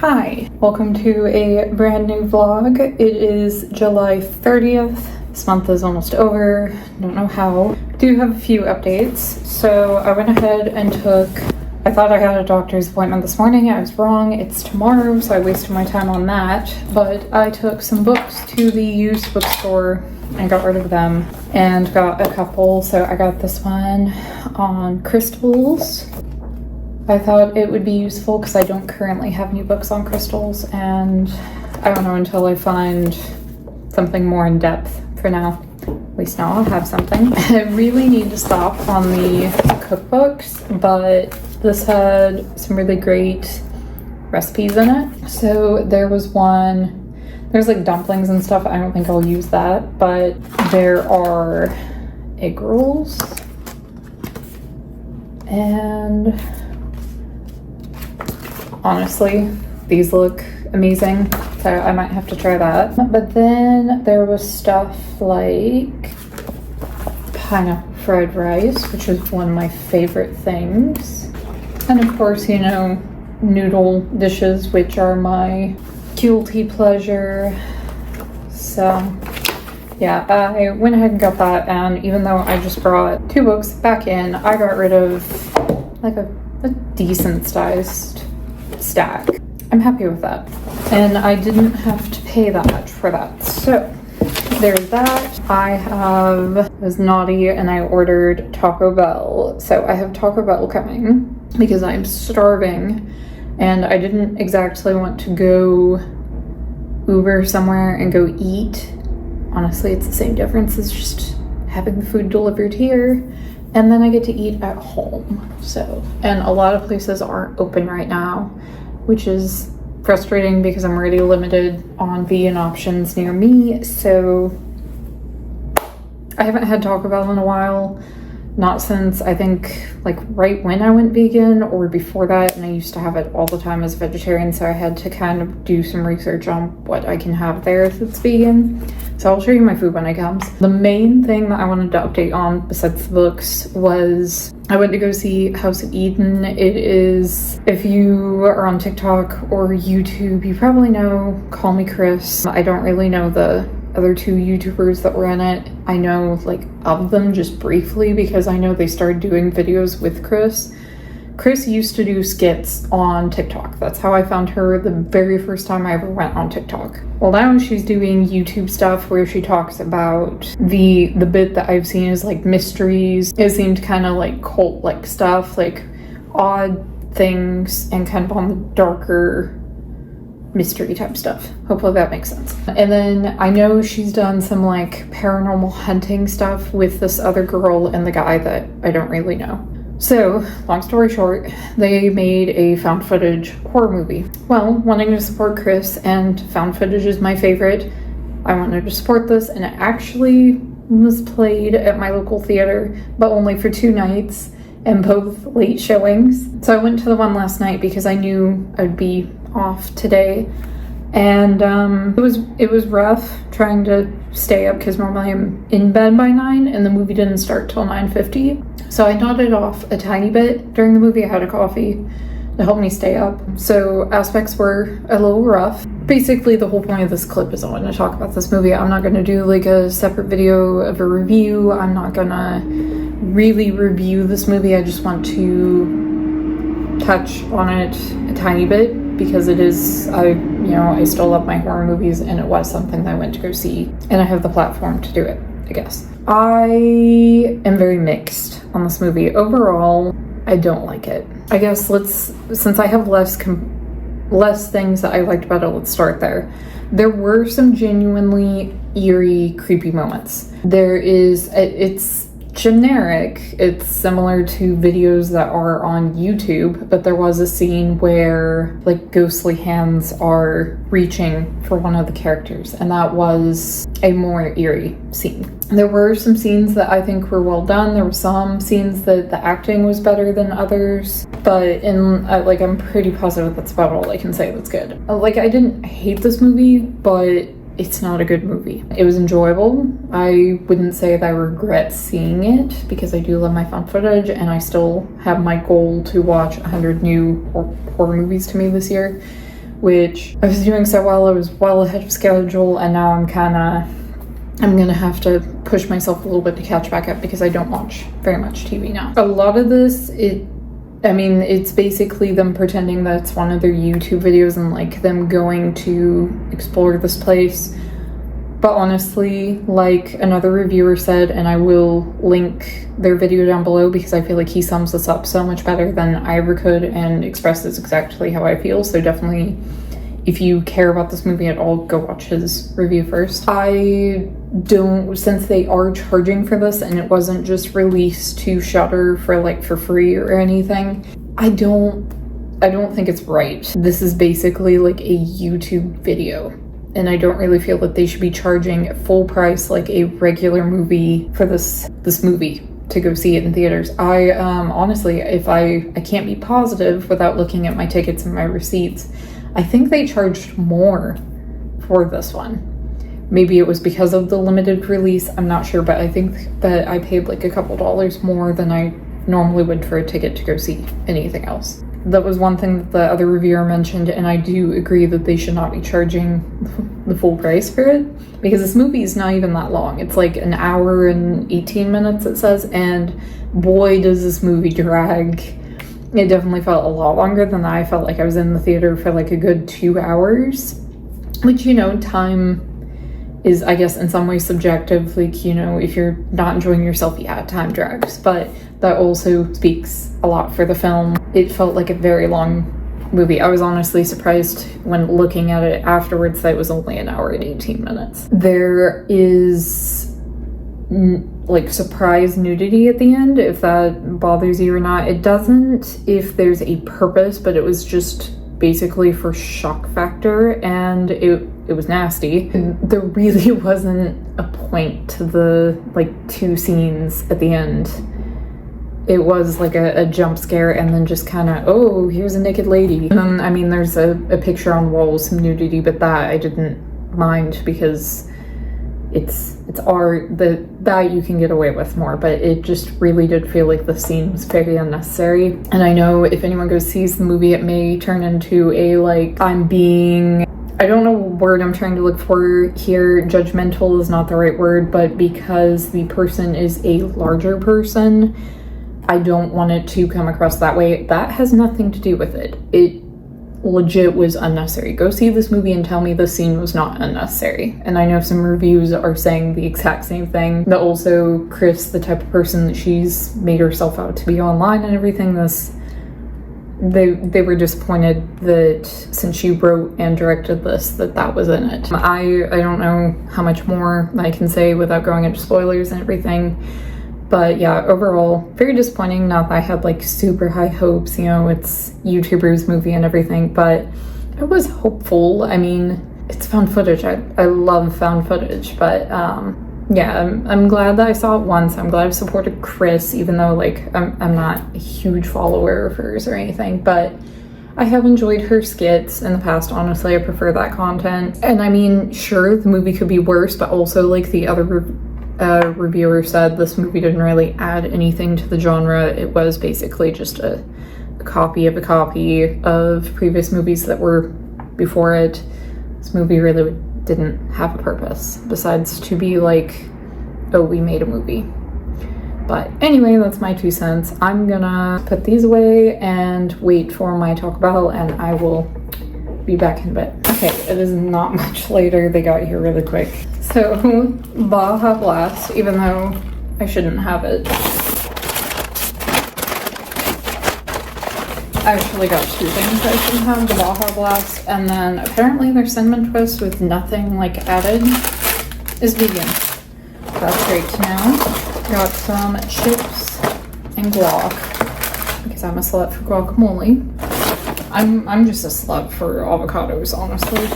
Hi, welcome to a brand new vlog. It is July 30th. This month is almost over. Don't know how. Do have a few updates. So I went ahead and I thought I had a doctor's appointment this morning. I was wrong. It's tomorrow, so I wasted my time on that. But I took some books to the used bookstore and got rid of them and got a couple. So I got this one on crystals. I thought it would be useful because I don't currently have any books on crystals, and I don't know until I find something more in depth. For now, at least now I'll have something. I really need to stop on the cookbooks, but this had some really great recipes in it. So there was one, there's like dumplings and stuff. I don't think I'll use that, but there are egg rolls and honestly, these look amazing, so I might have to try that. But then there was stuff like pineapple fried rice, which is one of my favorite things. And of course, you know, noodle dishes, which are my guilty pleasure. So yeah, I went ahead and got that, and even though I just brought 2 books back in, I got rid of like a decent sized stack. I'm happy with that, and I didn't have to pay that much for that. So there's that. I was naughty and I ordered Taco Bell. So I have Taco Bell coming because I'm starving and I didn't exactly want to go Uber somewhere and go eat. Honestly, it's the same difference as just having the food delivered here. And then I get to eat at home. So, and a lot of places aren't open right now, which is frustrating because I'm already limited on vegan options near me. So I haven't had Taco Bell in a while. Not since, I think, like right when I went vegan or before that, and I used to have it all the time as a vegetarian, so I had to kind of do some research on what I can have there that's vegan. So I'll show you my food when it comes. The main thing that I wanted to update on, besides the books, was I went to go see House of Eden. It is, if you are on TikTok or YouTube, you probably know Kallmekris. I don't really know the other 2 YouTubers that were in it. I know like of them just briefly because I know they started doing videos with Chris. Chris used to do skits on TikTok. That's how I found her the very first time I ever went on TikTok. Well, now she's doing YouTube stuff where she talks about the bit that I've seen is like mysteries. It seemed kind of like cult-like stuff, like odd things and kind of on the darker mystery type stuff. Hopefully that makes sense. And then I know she's done some like paranormal hunting stuff with this other girl and the guy that I don't really know. So, long story short, they made a found footage horror movie. Well, wanting to support Chris, and found footage is my favorite, I wanted to support this, and it actually was played at my local theater, but only for 2 nights, and both late showings. So I went to the one last night because I knew I'd be off today, and it was rough trying to stay up because normally I'm in bed by 9 and the movie didn't start till 9:50. So I nodded off a tiny bit during the movie. I had a coffee to help me stay up. So aspects were a little rough. Basically, the whole point of this clip is I want to talk about this movie. I'm not going to do like a separate video of a review. I'm not going to really review this movie. I just want to touch on it a tiny bit because it is, I still love my horror movies, and it was something that I went to go see, and I have the platform to do it, I guess. I am very mixed on this movie. Overall, I don't like it. I guess since I have less things that I liked about it, let's start there. There were some genuinely eerie, creepy moments. It's generic. It's similar to videos that are on YouTube, but there was a scene where like ghostly hands are reaching for one of the characters, and that was a more eerie scene. There were some scenes that I think were well done. There were some scenes that the acting was better than others, but I'm pretty positive that's about all I can say that's good. I didn't hate this movie, but it's not a good movie. It was enjoyable. I wouldn't say that I regret seeing it because I do love my found footage, and I still have my goal to watch 100 new horror movies to me this year, which I was doing so well. I was well ahead of schedule, and now I'm gonna have to push myself a little bit to catch back up because I don't watch very much TV now. A lot of this, it's basically them pretending that it's one of their YouTube videos and like them going to explore this place. But honestly, like another reviewer said, and I will link their video down below because I feel like he sums this up so much better than I ever could and expresses exactly how I feel. So definitely, if you care about this movie at all, go watch his review first. Since they are charging for this and it wasn't just released to Shudder for free or anything, I don't think it's right. This is basically like a YouTube video, and I don't really feel that they should be charging full price like a regular movie for this movie to go see it in theaters. I honestly, if I can't be positive without looking at my tickets and my receipts, I think they charged more for this one. Maybe it was because of the limited release, I'm not sure, but I think that I paid like a couple dollars more than I normally would for a ticket to go see anything else. That was one thing that the other reviewer mentioned, and I do agree that they should not be charging the full price for it, because this movie is not even that long. It's like an hour and 18 minutes, it says, and boy does this movie drag. It definitely felt a lot longer than I felt like I was in the theater for like a good 2 hours, which, you know, time is, I guess, in some ways subjective. Like, you know, if you're not enjoying yourself, yeah, time drags, but that also speaks a lot for the film. It felt like a very long movie. I was honestly surprised when looking at it afterwards that it was only an hour and 18 minutes. There is like surprise nudity at the end, if that bothers you or not. It doesn't if there's a purpose, but it was just basically for shock factor, and it was nasty. There really wasn't a point to the like 2 scenes at the end. It was like a jump scare and then just kind of, oh, here's a naked lady. And then, I mean, there's a picture on walls, some nudity, but that I didn't mind because it's art, that you can get away with more, but it just really did feel like the scene was very unnecessary. And I know if anyone goes sees the movie, it may turn into a like, I don't know what word I'm trying to look for here. Judgmental is not the right word, but because the person is a larger person, I don't want it to come across that way. That has nothing to do with it. It legit was unnecessary. Go see this movie and tell me the scene was not unnecessary. And I know some reviews are saying the exact same thing. But also, Chris, the type of person that she's made herself out to be online and everything, they were disappointed that since she wrote and directed this, that was in it. I don't know how much more I can say without going into spoilers and everything. But yeah, overall, very disappointing. Not that I had like super high hopes, you know, it's YouTubers movie and everything, but I was hopeful. I mean, it's found footage. I love found footage, but yeah, I'm glad that I saw it once. I'm glad I supported Chris, even though like I'm not a huge follower of hers or anything, but I have enjoyed her skits in the past. Honestly, I prefer that content. And I mean, sure, the movie could be worse, but also like the other reviewer said, this movie didn't really add anything to the genre. It was basically just a copy of a copy of previous movies that were before it. This movie really didn't have a purpose besides to be like, oh, we made a movie. But anyway, that's my 2 cents. I'm gonna put these away and wait for my Taco Bell, and I will be back in a bit. Okay, it is not much later. They got here really quick. So, Baja Blast, even though I shouldn't have it. I actually got 2 things I shouldn't have, the Baja Blast, and then apparently their cinnamon twist with nothing like added is vegan. That's great to know. Got some chips and guac, because I'm a slut for guacamole. I'm just a slut for avocados, honestly.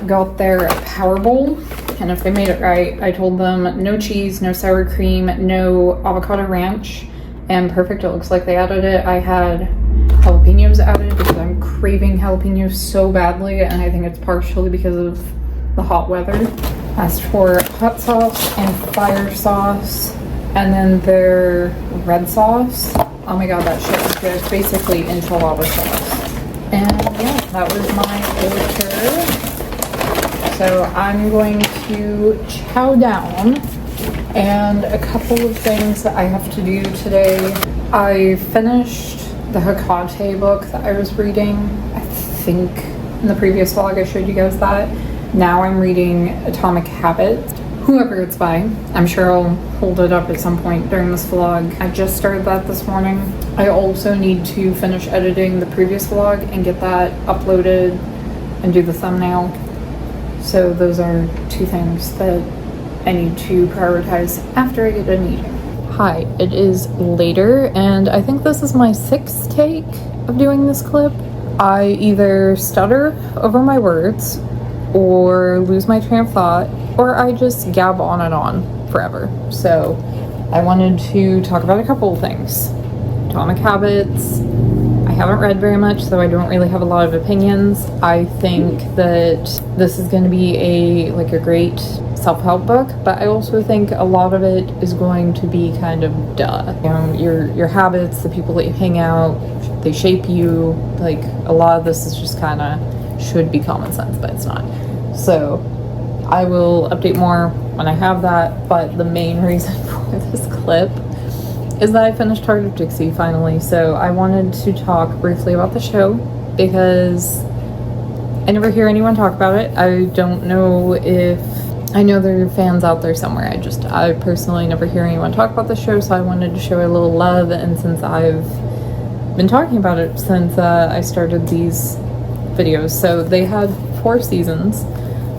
Got their Power Bowl, and if they made it right, I told them no cheese, no sour cream, no avocado ranch, and perfect. It looks like they added it. I had jalapenos added because I'm craving jalapenos so badly, and I think it's partially because of the hot weather. Asked for hot sauce and fire sauce, and then their red sauce. Oh my god, that shit was good. It's basically enchilada sauce. And yeah, that was my order. So I'm going to chow down. And a couple of things that I have to do today. I finished the Hecate book that I was reading. I think in the previous vlog I showed you guys that. Now I'm reading Atomic Habits. Whoever it's by. I'm sure I'll hold it up at some point during this vlog. I just started that this morning. I also need to finish editing the previous vlog and get that uploaded and do the thumbnail. So those are two things that I need to prioritize after I get done eating. Hi, it is later and I think this is my 6th take of doing this clip. I either stutter over my words or lose my train of thought, or I just gab on and on forever. So I wanted to talk about a couple of things. Atomic Habits. I haven't read very much, so I don't really have a lot of opinions. I think that this is going to be a great self-help book, but I also think a lot of it is going to be kind of duh. You know, your habits, the people that you hang out, they shape you. Like, a lot of this is just kind of should be common sense, but it's not. So I will update more when I have that, but the main reason for this clip is that I finished Heart of Dixie finally. So I wanted to talk briefly about the show because I never hear anyone talk about it. I don't know if, I know there are fans out there somewhere. I personally never hear anyone talk about the show, so I wanted to show it a little love. And since I've been talking about it since I started these videos, so they had 4 seasons.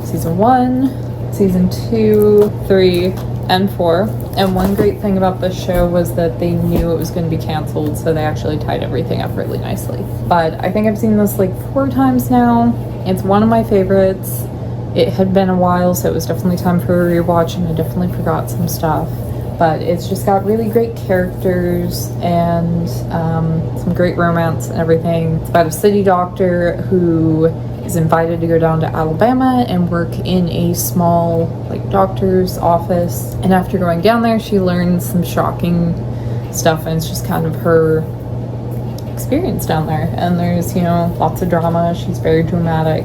Season 1, Season 2, 3, and 4. And one great thing about this show was that they knew it was going to be canceled, so they actually tied everything up really nicely. But I think I've seen this like 4 times now. It's one of my favorites. It had been a while, so it was definitely time for a rewatch, and I definitely forgot some stuff. But it's just got really great characters and some great romance and everything. It's about a city doctor who is invited to go down to Alabama and work in a small doctor's office. And after going down there, she learns some shocking stuff, and it's just kind of her experience down there. And there's, lots of drama. She's very dramatic.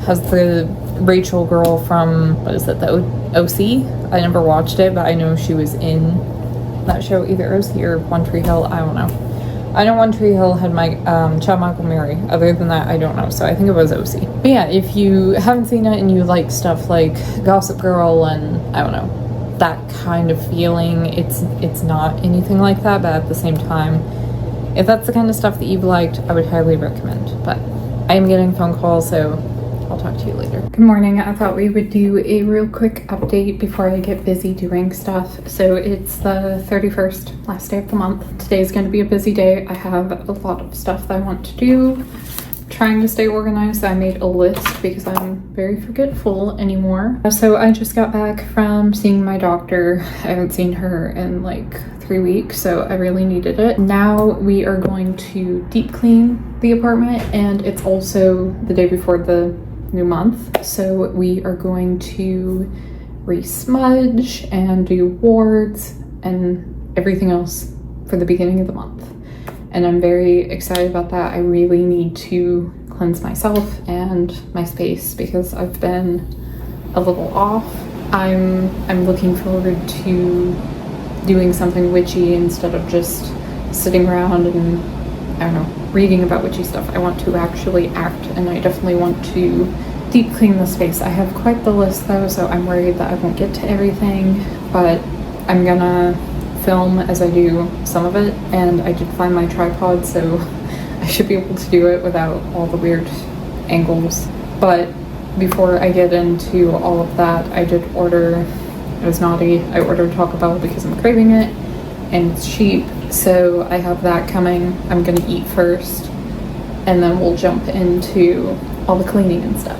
Has the Rachel girl from, what is it, the OC? I never watched it, but I know she was in that show, either OC or One Tree Hill. I don't know. I know One Tree Hill had my Chad Michael Murray. Other than that, I don't know. So I think it was OC. But yeah, if you haven't seen it and you like stuff like Gossip Girl and I don't know, that kind of feeling, it's not anything like that. But at the same time, if that's the kind of stuff that you've liked, I would highly recommend. But I am getting phone calls, so I'll talk to you later. Good morning. I thought we would do a real quick update before I get busy doing stuff. So it's the 31st, last day of the month. Today's going to be a busy day. I have a lot of stuff that I want to do. Trying to stay organized. I made a list because I'm very forgetful anymore. So I just got back from seeing my doctor. I haven't seen her in like 3 weeks, so I really needed it. Now we are going to deep clean the apartment, and it's also the day before the new month, so we are going to re-smudge and do wards and everything else for the beginning of the month, and I'm very excited about that. I really need to cleanse myself and my space because I've been a little off. I'm looking forward to doing something witchy instead of just sitting around and I don't know, reading about witchy stuff. I want to actually act, and I definitely want to deep clean the space. I have quite the list though, so I'm worried that I won't get to everything, but I'm gonna film as I do some of it, and I did find my tripod, so I should be able to do it without all the weird angles. But before I get into all of that, I did order, I was naughty, I ordered Taco Bell because I'm craving it, and it's cheap. So I have that coming. I'm gonna eat first, and then we'll jump into all the cleaning and stuff.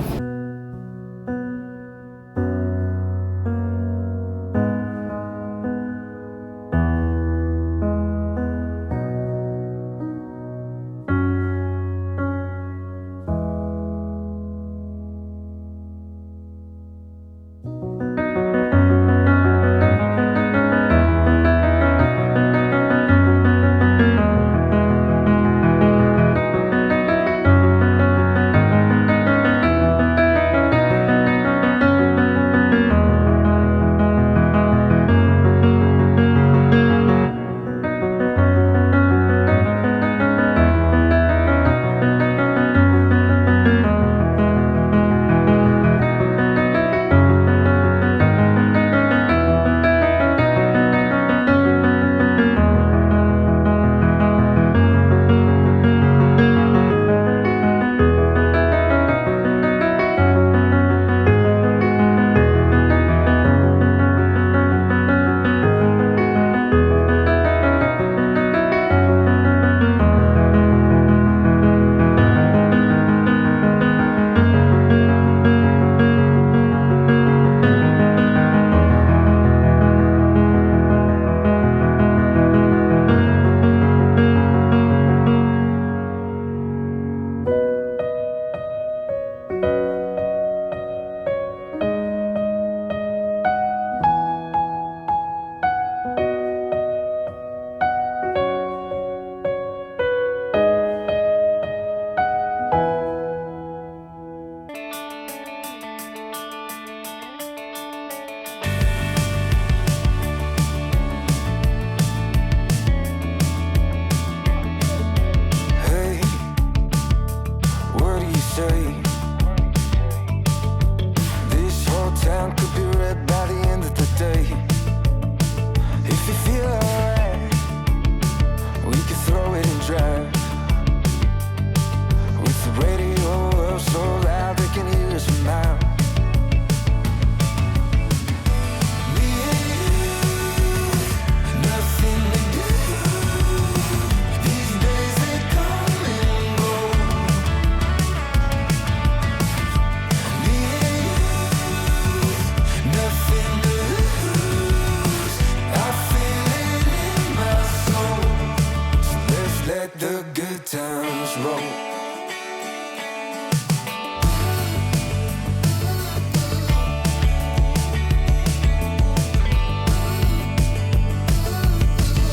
this road.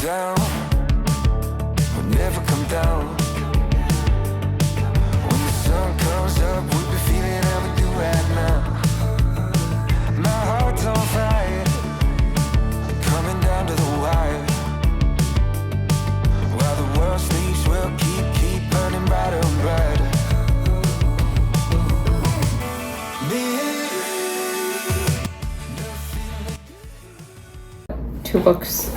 Down, we'll never come down. When the sun comes up, we'll be feeling how we do right now. My heart's on fire, coming down to the wire. While the world sleeps, we'll keep burning brighter and brighter. Me. 2 books